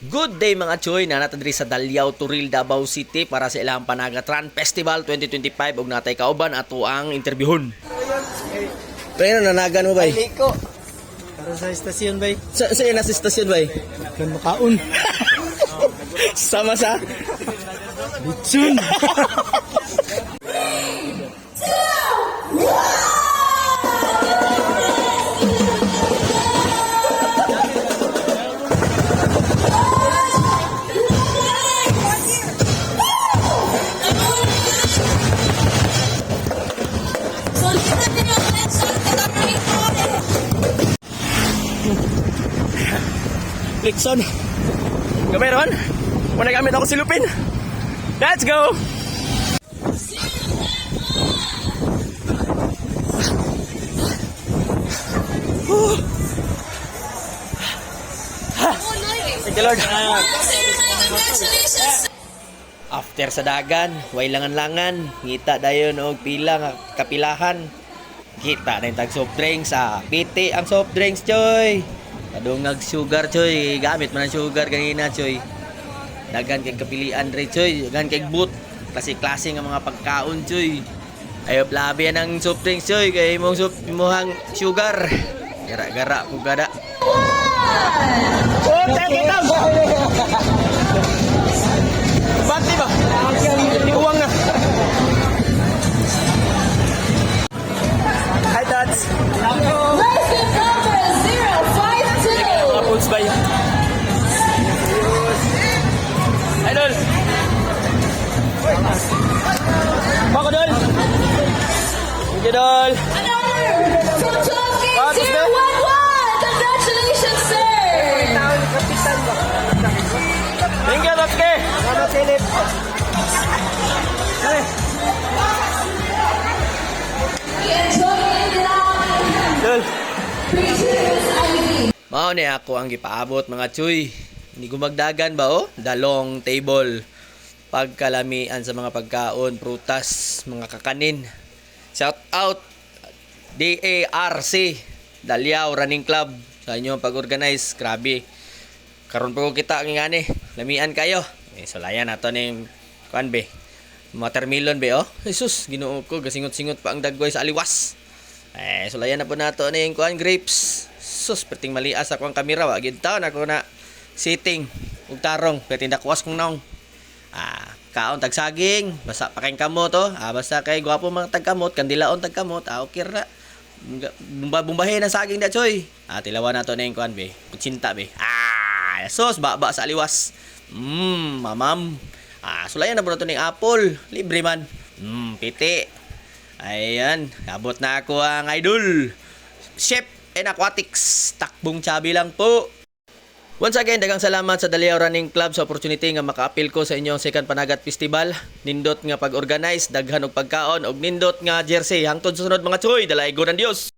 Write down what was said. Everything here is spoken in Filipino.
Good day mga choy, nanata diri sa Dalyaw, Turil, Davao City para sa ilang Panagatran Festival 2025 ug natay kauban ato ang interbyuhon. Pero nanagan mo bay? Liko. Para sa estasyon bay. Sa nasa istasyon bay? Kan makaon. Sama sa Bitsun. Flexon. Gamay ron. Muna gamit ako silupin. Let's go. Thank you, Lord. After sa dagan, way langan-langan, ngita dayon og pila nga kapilahan. Kita na yung tag soft drinks piti ang soft drinks, choy. Kadungag sugar, choy. Gamit man ang sugar ganina, choy. Dagan kay kapilian re, choy. Dagan kay boot. Klase-klase nga mga pagkaon, choy. Ayo labi yan ang soft drinks, choy. Kay imong sugar. Gara-gara ko gada. Oh, kita. Bati ba? Uwang na. Hi, Tats. License number 052. Mga foods ba yun? Idol! Bako, Dol! Thank you, Dol! Another from Tokyo What was that? 011. Congratulations, sir. Thank you, Tatsuki! Ano Philip? Dol! Mao ni ako ang gipaabot mga chuy. Hindi gumagdagan ba oh? Dalong table. Pagkalamian sa mga pagkaon, prutas, mga kakanin. Shout out DARC Dalyaw Running Club sa inyong pag-organize. Grabe. Karon po kita ang ngani. Lamian kayo. Sulayan nato ning kuan be. Watermelon be oh. Jesus, Ginoo ko gasingot-singot pa ang dagway sa aliwas. Sulayan na po nato ning kuan grapes. Sus, perting malias ako ang kamera. Wagid taon ako na sitting ug tarong. Pwede nakwas kong naong. Kaon tag saging. Basta pa kayong kamot oh. Basta kay gwapo mga tagkamot. Kandilaon tagkamot. Okay ra. Bumbahin ang saging da choy. Tilawan nato ning kuan be. Kutsinta be. Sus, baba sa aliwas. Mamam. Sulayan na po nato ning apple. Libre man. Piti. Ayan, abot na ako ang idol. Chef and Aquatics. Takbong Chabi lang po. Once again, daghang salamat sa Dalyaw Running Club sa opportunity nga maka-appeal ko sa inyong second Panagat Festival. Nindot nga pag-organize, daghan og pagkaon og nindot nga jersey. Hangtod sa sunod mga choy, dalay go ng Dios.